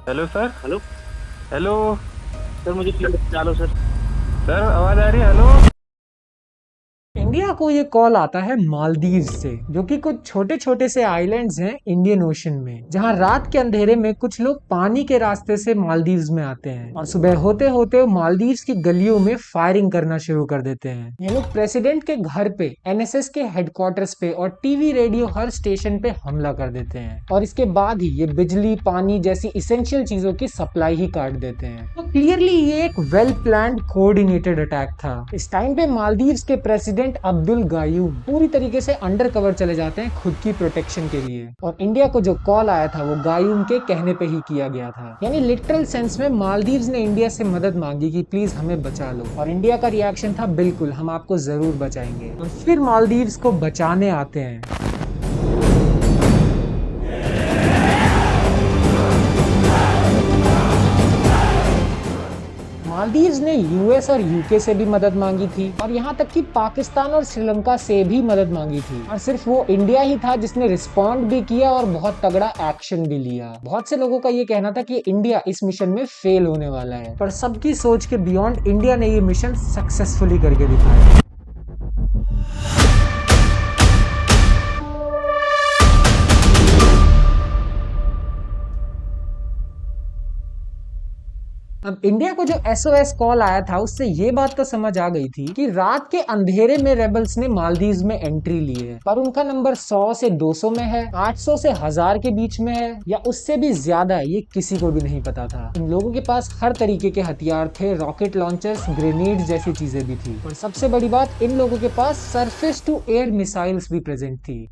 Hello sir. Hello. Hello. Sir मुझे please डालो sir. Sir आवाज आ रही है? हेलो। इंडिया को ये कॉल आता है मालदीव से, जो कि कुछ छोटे छोटे से आइलैंड्स हैं इंडियन ओशन में, जहां रात के अंधेरे में कुछ लोग पानी के रास्ते से मालदीव्स में आते हैं और सुबह होते होते मालदीव्स की गलियों में फायरिंग करना शुरू कर देते हैं। ये लोग प्रेसिडेंट के घर पे, एनएसएस के हेडक्वार्टर्स पे और टीवी रेडियो हर स्टेशन पे हमला कर देते हैं, और इसके बाद ही ये बिजली पानी जैसी इसेंशियल चीजों की सप्लाई ही काट देते हैं। तो क्लियरली ये एक वेल प्लान्ड कोऑर्डिनेटेड अटैक था। इस टाइम पे मालदीव्स के प्रेसिडेंट अब्दुल गायूम पूरी तरीके से अंडर कवर चले जाते हैं खुद की प्रोटेक्शन के लिए, और इंडिया को जो कॉल आया था वो गायूम के कहने पे ही किया गया था। यानी लिटरल सेंस में मालदीव्स ने इंडिया से मदद मांगी कि प्लीज हमें बचा लो, और इंडिया का रिएक्शन था बिल्कुल, हम आपको जरूर बचाएंगे। और फिर मालदीव्स को बचाने आते हैं। मालदीव्स ने यूएस और यूके से भी मदद मांगी थी, और यहाँ तक कि पाकिस्तान और श्रीलंका से भी मदद मांगी थी, और सिर्फ वो इंडिया ही था जिसने रिस्पॉन्ड भी किया और बहुत तगड़ा एक्शन भी लिया। बहुत से लोगों का ये कहना था कि इंडिया इस मिशन में फेल होने वाला है, पर सबकी सोच के बियॉन्ड इंडिया ने ये मिशन सक्सेसफुली करके दिखाया। अब इंडिया को जो एसओएस कॉल आया था उससे ये बात तो समझ आ गई थी कि रात के अंधेरे में रेबल्स ने मालदीव्स में एंट्री ली है, पर उनका नंबर 100 से 200 में है, 800 से 1000 के बीच में है, या उससे भी ज्यादा है, ये किसी को भी नहीं पता था। इन लोगों के पास हर तरीके के हथियार थे, रॉकेट लॉन्चर्स, ग्रेनेड जैसी चीजें भी थी, और सबसे बड़ी बात, इन लोगों के पास सरफेस टू एयर मिसाइल्स भी प्रेजेंट थी।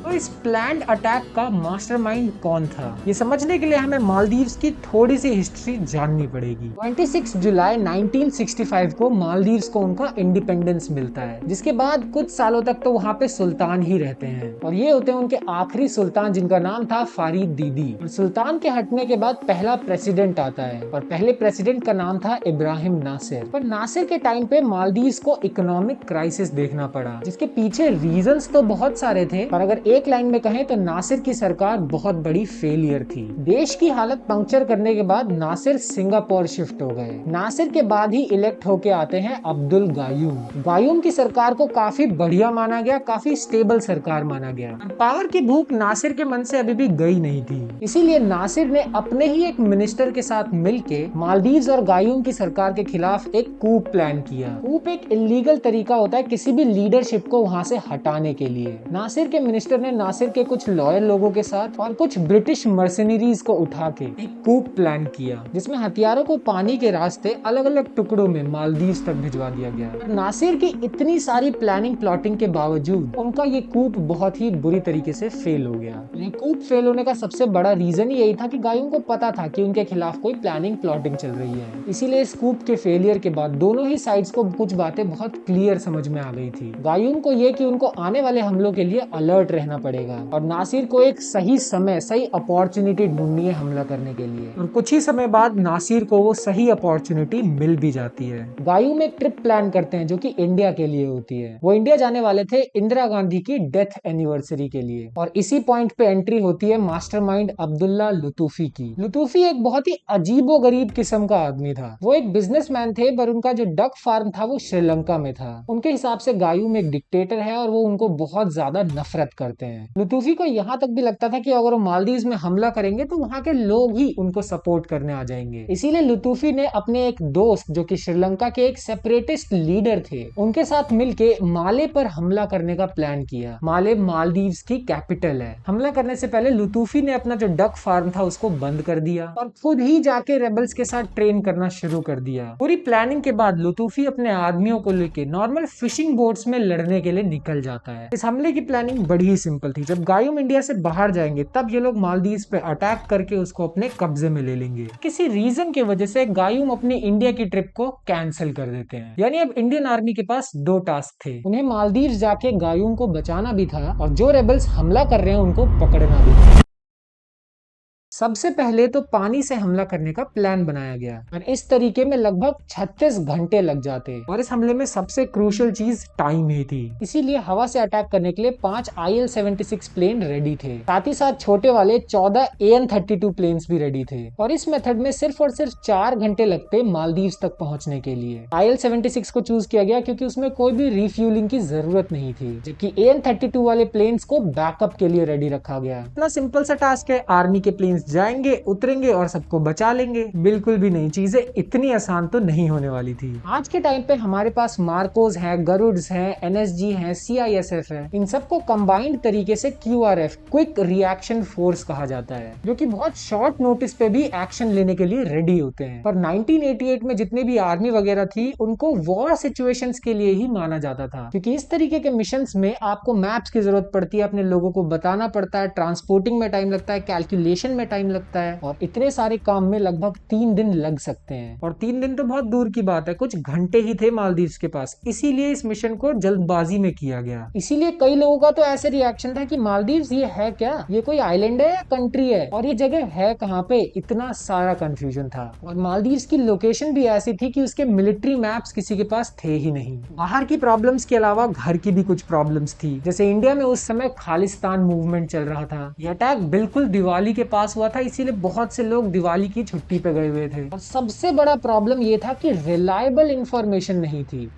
तो इस प्लान्ड अटैक का मास्टरमाइंड कौन था, ये समझने के लिए हमें मालदीव्स की थोड़ी सी हिस्ट्री जाननी पड़ेगी। 26 जुलाई 1965 को मालदीव्स को उनका इंडिपेंडेंस मिलता है, जिसके बाद कुछ सालों तक तो वहाँ पे सुल्तान ही रहते हैं, और ये होते हैं उनके आखिरी सुल्तान, जिनका नाम था फारीद दीदी। और सुल्तान के हटने के बाद पहला प्रेसिडेंट आता है, और पहले प्रेसिडेंट का नाम था इब्राहिम नासिर। पर नासिर के टाइम पे मालदीव्स को इकोनॉमिक क्राइसिस देखना पड़ा, जिसके पीछे रीजंस तो बहुत सारे थे, पर अगर एक लाइन में कहें तो नासिर की सरकार बहुत बड़ी फेलियर थी। देश की हालत पंक्चर करने के बाद नासिर सिंगापुर शिफ्ट हो गए। नासिर के बाद ही इलेक्ट होके आते हैं अब्दुल गायूम। गायूम की सरकार को काफी बढ़िया माना गया, काफी स्टेबल सरकार माना गया। पावर की भूख नासिर के मन से अभी भी गई नहीं थी, इसीलिए नासिर ने अपने ही एक मिनिस्टर के साथ मिलके मालदीव्स और गायूम की सरकार के खिलाफ एक कूप प्लान किया। कूप एक इलीगल तरीका होता है किसी भी लीडरशिप को वहां से हटाने के लिए। नासिर के मिनिस्टर ने नासिर के कुछ लॉयल लोगों के साथ और कुछ ब्रिटिश मर्सिनरीज को उठा के एक कूप प्लान किया, जिसमें हथियारों को पानी के रास्ते अलग अलग टुकड़ों में मालदीव्स तक भिजवा दिया गया। नासिर की इतनी सारी प्लानिंग प्लॉटिंग के बावजूद उनका ये कूप बहुत ही बुरी तरीके से फेल हो गया। ये कूप फेल होने का सबसे बड़ा रीजन ही यही था कि गायों को पता था कि उनके खिलाफ कोई प्लानिंग प्लॉटिंग चल रही है। इसीलिए इस कूप के फेलियर के बाद दोनों ही साइड्स को कुछ बातें बहुत क्लियर समझ में आ गई थी। गायूम को ये कि उनको आने वाले हमलों के लिए अलर्ट रहना पड़ेगा, और नासिर को एक सही समय, सही अपॉर्चुनिटी ढूंढनी है हमला करने के लिए। और कुछ ही समय बाद नासिर को वो सही अपॉर्चुनिटी मिल भी जाती है। गायूम एक ट्रिप प्लान करते हैं जो कि इंडिया के लिए होती है। वो इंडिया जाने वाले थे इंदिरा गांधी की डेथ एनिवर्सरी के लिए, और इसी पॉइंट पे एंट्री होती है मास्टरमाइंड अब्दुल्ला लुतूफी की। लुतूफी एक बहुत ही अजीबो गरीब किस्म का आदमी था। वो एक बिजनेसमैन थे, पर उनका जो डक फार्म था वो श्रीलंका में था। उनके हिसाब से गायूम एक डिक्टेटर है, और वो उनको बहुत ज्यादा नफरत करते हैं। लुतूफी को यहाँ तक भी लगता था कि अगर वो मालदीव्स में हमला करेंगे तो वहाँ के लोग ही उनको सपोर्ट करने आ जाएंगे। इसीलिए लुतूफी ने अपने एक दोस्त, जो कि श्रीलंका के एक सेपरेटिस्ट लीडर थे, उनके साथ मिलके माले पर हमला करने का प्लान किया। माले मालदीव्स की कैपिटल है। हमला करने से पहले लुतूफी ने अपना जो डक फार्म था उसको बंद कर दिया, और खुद ही जाके रेबल्स के साथ ट्रेन करना शुरू कर दिया। पूरी प्लानिंग के बाद लुतूफी अपने आदमियों को लेके नॉर्मल फिशिंग बोट्स में लड़ने के लिए निकल जाता है। इस हमले की प्लानिंग बड़ी ही सिंपल थी। जब गायूम इंडिया से बाहर जाएंगे तब ये लोग मालदीव्स पे अटैक करके उसको अपने कब्जे में ले लेंगे। किसी रीजन की वजह से गायूम अपनी इंडिया की ट्रिप को कैंसिल कर देते हैं। यानी अब इंडियन आर्मी के पास दो टास्क थे, उन्हें मालदीव्स जाके गायूम को बचाना भी था, और जो रेबल्स हमला कर रहे हैं उनको पकड़ना भी था। सबसे पहले तो पानी से हमला करने का प्लान बनाया गया और इस तरीके में लगभग 36 घंटे लग जाते और इस हमले में सबसे क्रूशियल चीज टाइम ही थी। इसीलिए हवा से अटैक करने के लिए 5 IL-76 प्लेन रेडी थे, साथ ही साथ छोटे वाले 14 AN-32 प्लेन्स भी रेडी थे और इस मेथड में सिर्फ और सिर्फ 4 घंटे लगते मालदीव्स तक पहुंचने के लिए। IL-76 को चूज किया गया क्योंकि उसमें कोई भी रिफ्यूलिंग की जरूरत नहीं थी, जबकि AN-32 वाले प्लेन्स को बैकअप के लिए रेडी रखा गया। इतना सिंपल सा टास्क है, आर्मी के प्लेन्स जाएंगे, उतरेंगे और सबको बचा लेंगे। बिल्कुल भी नहीं, चीजें इतनी आसान तो नहीं होने वाली थी। आज के टाइम पे हमारे पास मार्कोस है, गरुड्स है, NSG है, CISF है, इन सबको कंबाइंड तरीके से QRF क्विक रिएक्शन फोर्स कहा जाता है, जो कि बहुत शॉर्ट नोटिस पे भी एक्शन लेने के लिए रेडी होते हैं। पर 1988 में जितने भी आर्मी वगैरह थी उनको वॉर सिचुएशंस के लिए ही माना जाता था, क्योंकि इस तरीके के मिशंस में आपको मैप्स की जरूरत पड़ती है, अपने लोगों को बताना पड़ता है, ट्रांसपोर्टिंग में टाइम लगता है, कैलकुलेशन में टाइम लगता है और इतने सारे काम में लगभग 3 दिन लग सकते हैं। और 3 दिन तो बहुत दूर की बात है, कुछ घंटे ही थे मालदीव्स के पास। इसीलिए इस मिशन को जल्दबाजी में किया गया। इसीलिए कई लोगों का तो ऐसे रिएक्शन था कि मालदीव्स ये है क्या, ये कोई आइलैंड है या कंट्री है और ये जगह है कहाँ पे, इतना सारा कंफ्यूजन था। और मालदीव्स की लोकेशन भी ऐसी थी कि उसके मिलिट्री मैप्स किसी के पास थे ही नहीं। बाहर की प्रॉब्लम्स के अलावा घर की भी कुछ प्रॉब्लम्स थी, जैसे इंडिया में उस समय खालिस्तान मूवमेंट चल रहा था। ये अटैक बिल्कुल दिवाली के पास हुआ था, इसीलिए बहुत से लोग दिवाली की छुट्टी पे गए हुए थे। और सबसे बड़ा प्रॉब्लम ये था कि रिलायबल इंफॉर्मेशन नहीं थी।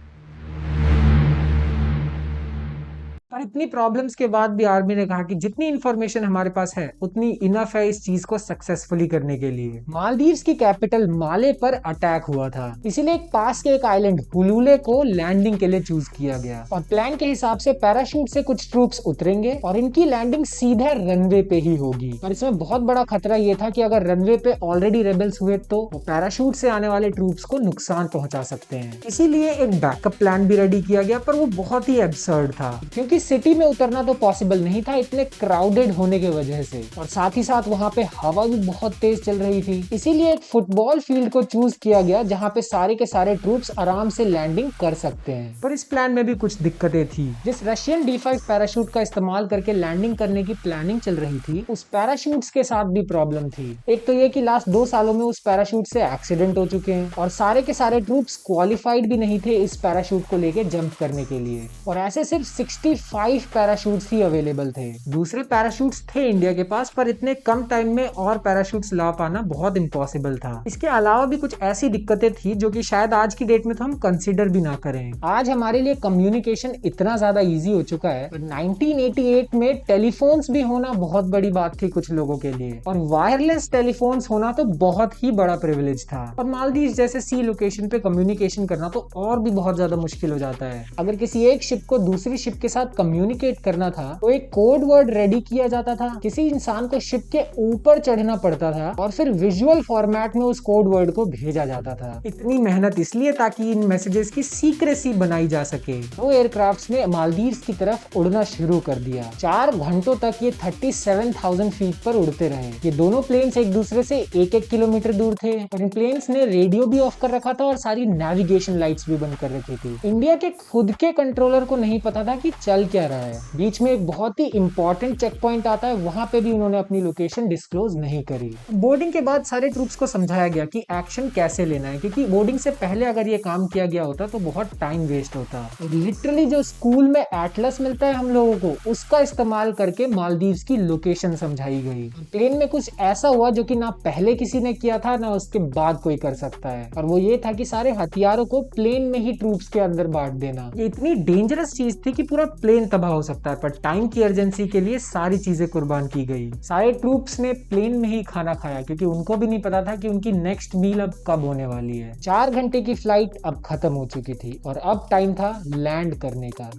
पर इतनी प्रॉब्लम्स के बाद भी आर्मी ने कहा कि जितनी इंफॉर्मेशन हमारे पास है उतनी इनफ है इस चीज को सक्सेसफुली करने के लिए। मालदीव्स की कैपिटल माले पर अटैक हुआ था, इसीलिए पास के एक आइलैंड हुलुले को लैंडिंग के लिए चूज किया गया और प्लान के हिसाब से पैराशूट से कुछ ट्रूप्स उतरेंगे और इनकी लैंडिंग सीधे रनवे पे ही होगी। पर इसमें बहुत बड़ा खतरा ये था कि अगर रनवे पे ऑलरेडी रेबल्स हुए तो वो पैराशूट से आने वाले ट्रूप्स को नुकसान पहुंचा सकते हैं। इसीलिए एक बैकअप प्लान भी रेडी किया गया, पर वो बहुत ही एब्सर्ड था क्योंकि सिटी में उतरना तो पॉसिबल नहीं था इतने क्राउडेड होने की वजह से, और साथ ही साथ वहां पे हवा भी बहुत तेज चल रही थी। इसीलिए एक फुटबॉल फील्ड को चूज किया गया जहां पे सारे के सारे ट्रूप्स आराम से लैंडिंग कर सकते हैं। पर इस प्लान में भी कुछ दिक्कतें थी। जिस रशियन D5 पैराशूट का इस्तेमाल करके लैंडिंग करने की प्लानिंग चल रही थी, उस पैराशूट्स के साथ भी प्रॉब्लम थी। एक तो ये कि लास्ट 2 सालों में उस पैराशूट से एक्सीडेंट हो चुके हैं और सारे के सारे ट्रूप्स क्वालिफाइड भी नहीं थे इस पैराशूट को लेके जंप करने के लिए, और ऐसे सिर्फ 65 पैराशूट्स ही अवेलेबल थे। दूसरे पैराशूट्स थे इंडिया के पास, पर इतने कम टाइम में और पैराशूट्स ला पाना बहुत इम्पॉसिबल था। इसके अलावा भी कुछ ऐसी दिक्कतें थी जो कि शायद आज की डेट में तो हम कंसीडर भी ना करें। आज हमारे लिए कम्युनिकेशन इतना ज्यादा इजी हो चुका है, 1988 में टेलीफोन्स भी होना बहुत बड़ी बात थी कुछ लोगों के लिए, और वायरलेस टेलीफोन्स होना तो बहुत ही बड़ा प्रिविलेज था। और मालदीव जैसे सी लोकेशन पे कम्युनिकेशन करना तो और भी बहुत ज्यादा मुश्किल हो जाता है। अगर किसी एक शिप को दूसरी शिप के साथ कम्युनिकेट करना था तो एक कोड वर्ड रेडी किया जाता था, किसी इंसान को शिप के ऊपर चढ़ना पड़ता था और फिर विजुअल फॉर्मेट में उस कोड वर्ड को भेजा जाता था। इतनी मेहनत इसलिए ताकि इन मैसेजेस की सीक्रेसी बनाई जा सके। वो एयरक्राफ्ट्स ने मालदीव्स की तरफ उड़ना शुरू कर दिया। 4 घंटों तक ये 37,000 फीट पर उड़ते रहे। ये दोनों प्लेन्स एक दूसरे से 1-1 किलोमीटर दूर थे और इन प्लेन्स ने रेडियो भी ऑफ कर रखा था और सारी नेविगेशन लाइट्स भी बंद कर रखी थी। इंडिया के खुद के कंट्रोलर को नहीं पता था कि चल क्या रहा है। बीच में एक बहुत ही इंपॉर्टेंट चेक पॉइंट आता है, वहां पे भी उन्होंने अपनी लोकेशन डिस्क्लोज नहीं करी। बोर्डिंग के बाद सारे ट्रूप्स को समझाया गया कि एक्शन कैसे लेना है, क्योंकि बोर्डिंग से पहले अगर ये काम किया गया होता तो बहुत टाइम वेस्ट होता। लिटरली जो स्कूल में एटलस मिलता है हम लोगों को, उसका इस्तेमाल करके मालदीव्स की लोकेशन समझाई गई। प्लेन में कुछ ऐसा हुआ जो कि ना पहले किसी ने किया था ना उसके बाद कोई कर सकता है, और वो ये था कि सारे हथियारों को प्लेन में ही ट्रूप्स के अंदर बांट देना। ये इतनी डेंजरस चीज थी कि पूरा प्लेन तबाह हो सकता है, पर टाइम की अर्जेंसी के लिए सारी चीजें कुर्बान की गई। सारे ट्रूप्स ने प्लेन में ही खाना खाया क्योंकि उनको भी नहीं पता था कि उनकी नेक्स्ट मील अब कब होने वाली है। 4 घंटे की फ्लाइट अब खत्म हो चुकी थी और अब टाइम था लैंड करने का।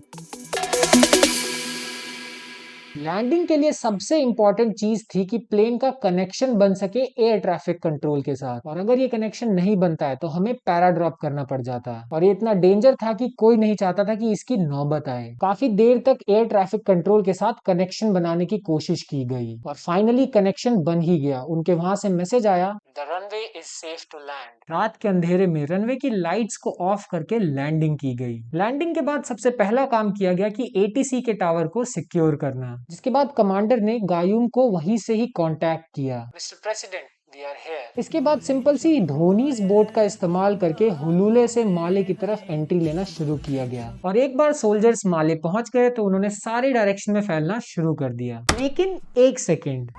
लैंडिंग के लिए सबसे इंपॉर्टेंट चीज थी कि प्लेन का कनेक्शन बन सके एयर ट्रैफिक कंट्रोल के साथ, और अगर ये कनेक्शन नहीं बनता है तो हमें पैराड्रॉप करना पड़ जाता। और ये इतना डेंजर था कि कोई नहीं चाहता था कि इसकी नौबत आए। काफी देर तक एयर ट्रैफिक कंट्रोल के साथ कनेक्शन बनाने की कोशिश की गई और फाइनली कनेक्शन बन ही गया। उनके वहां से मैसेज आया, the runway is safe to land. रात के अंधेरे में रनवे की लाइट्स को ऑफ करके लैंडिंग की गई। लैंडिंग के बाद सबसे पहला काम किया गया कि ATC के टावर को सिक्योर करना। जिसके बाद कमांडर ने गायूम को वहीं से ही कांटेक्ट किया। Mister president, we are here. इसके बाद सिंपल सी धोनीज बोट का इस्तेमाल करके हुलुले से माले की तरफ एंट्री लेना शुरू किया गया और एक बार सोल्जर्स माले पहुंच गए तो उन्होंने सारे डायरेक्शन में फैलना शुरू कर दिया। लेकिन एक सेकेंड,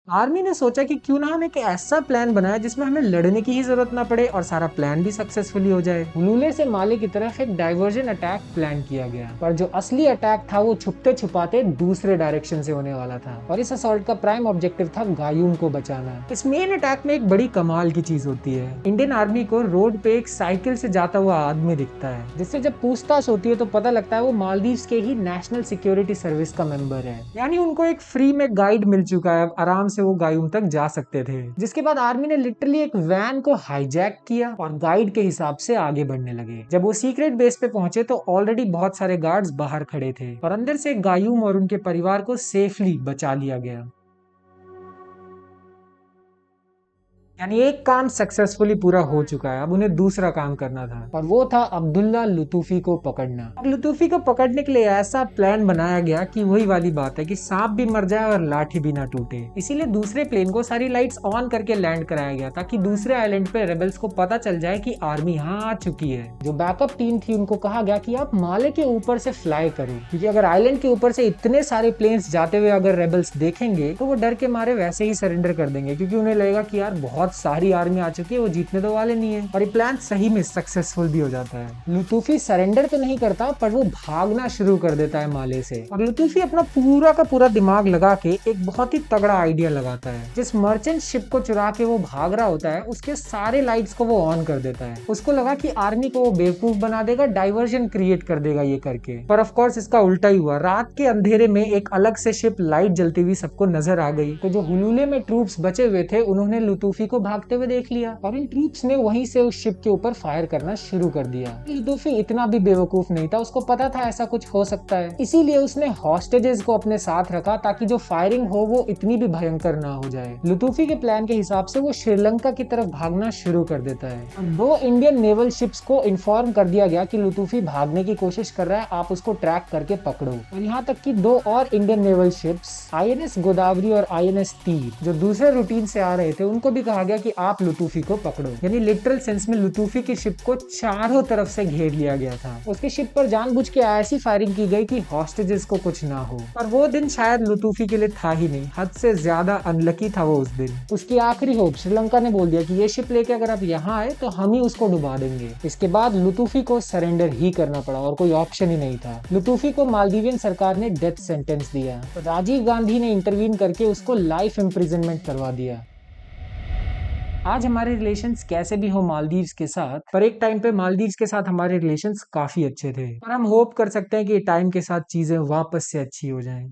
आर्मी ने सोचा कि क्यों ना हम एक ऐसा प्लान बनाए जिसमें हमें लड़ने की ही जरूरत ना पड़े और सारा प्लान भी सक्सेसफुली हो जाए। हुलुले से माले की तरफ एक डाइवर्जन अटैक प्लान किया गया, पर जो असली अटैक था वो छुपते छुपाते दूसरे डायरेक्शन से होने वाला था और इस असॉल्ट का प्राइम ऑब्जेक्टिव था गायूम को बचाना। इस मेन अटैक में एक बड़ी कमाल की चीज होती है, इंडियन आर्मी को रोड पे एक साइकिल से जाता हुआ आदमी दिखता है, जिससे जब पूछताछ होती है तो पता लगता है वो मालदीव्स के ही नेशनल सिक्योरिटी सर्विस का मेंबर है। यानी उनको एक फ्री में गाइड मिल चुका है, आराम से वो गायूम तक जा सकते थे। जिसके बाद आर्मी ने लिटरली एक वैन को हाईजैक किया और गाइड के हिसाब से आगे बढ़ने लगे। जब वो सीक्रेट बेस पे पहुंचे तो ऑलरेडी बहुत सारे गार्ड्स बाहर खड़े थे और अंदर से गायूम और उनके परिवार को सेफली बचा लिया गया। यानी एक काम सक्सेसफुली पूरा हो चुका है, अब उन्हें दूसरा काम करना था और वो था अब्दुल्ला लुतूफी को पकड़ना। अब लुतूफी को पकड़ने के लिए ऐसा प्लान बनाया गया कि वही वाली बात है कि सांप भी मर जाए और लाठी भी ना टूटे। इसीलिए दूसरे प्लेन को सारी लाइट्स ऑन करके लैंड कराया गया ताकि दूसरे आइलैंड पे रेबल्स को पता चल जाए कि आर्मी यहाँ आ चुकी है। जो बैकअप टीम थी उनको कहा गया कि आप माले के ऊपर से फ्लाई करो, क्योंकि अगर आइलैंड के ऊपर से इतने सारे प्लेन्स जाते हुए अगर रेबल्स देखेंगे तो वो डर के मारे वैसे ही सरेंडर कर देंगे, क्योंकि उन्हें लगेगा कि यार बहुत सारी आर्मी आ चुकी है, वो जीतने तो वाले नहीं है। और ये प्लान सही में सक्सेसफुल भी हो जाता है। लुतूफी सरेंडर तो नहीं करता, पर वो भागना शुरू कर देता है माले से और लुतूफी अपना पूरा का पूरा दिमाग लगा के एक बहुत ही तगड़ा आइडिया लगाता है। जिस मर्चेंट शिप को चुरा के वो भाग रहा होता है उसके सारे लाइट्स को वो ऑन कर देता है। उसको लगा कि आर्मी को वो बेवकूफ बना देगा, डाइवर्जन क्रिएट कर देगा ये करके, पर ऑफ कोर्स इसका उल्टा ही हुआ। रात के अंधेरे में एक अलग से शिप लाइट जलती हुई सबको नजर आ गई, तो जो हुलुले में ट्रूप्स बचे हुए थे उन्होंने लुतूफी को भागते हुए देख लिया और इन ट्रूप्स ने वहीं से उस शिप के ऊपर फायर करना शुरू कर दिया। लुतूफी इतना भी बेवकूफ नहीं था, उसको पता था ऐसा कुछ हो सकता है, इसीलिए उसने हॉस्टेजेस को अपने साथ रखा ताकि जो फायरिंग हो वो इतनी भी भयंकर ना हो जाए। लुतूफी के प्लान के हिसाब से वो श्रीलंका की तरफ भागना शुरू कर देता है और 2 इंडियन नेवल शिप्स को इन्फॉर्म कर दिया गया कि लुतूफी भागने की कोशिश कर रहा है, आप उसको ट्रैक करके पकड़ो। और यहाँ तक कि 2 और Indian naval ships INS Godavari और INS तीर जो दूसरे रूटीन से आ रहे थे उनको भी कहा गया कि आप लुतूफी को पकड़ो। यानी लिटरल सेंस में लुतूफी की शिप को चारों तरफ से घेर लिया गया था। उसकी शिप पर जानबूझ के ऐसी फायरिंग की गई कि हॉस्टेजेस को कुछ ना हो। पर वो दिन शायद लुतूफी के लिए था ही नहीं, हद से ज्यादा अनलकी था वो उस दिन। उसकी आखिरी होप श्रीलंका ने बोल दिया कि ये शिप लेके अगर आप यहाँ आए तो हम ही उसको डुबा देंगे। इसके बाद लुतूफी को सरेंडर ही करना पड़ा और कोई ऑप्शन ही नहीं था। लुतूफी को मालदीवियन सरकार ने डेथ सेंटेंस दिया तो राजीव गांधी ने इंटरवीन करके उसको लाइफ इम्प्रिजनमेंट करवा दिया। आज हमारे रिलेशंस कैसे भी हो मालदीव्स के साथ, पर एक टाइम पे मालदीव्स के साथ हमारे रिलेशंस काफी अच्छे थे और हम होप कर सकते हैं कि टाइम के साथ चीजें वापस से अच्छी हो जाएं।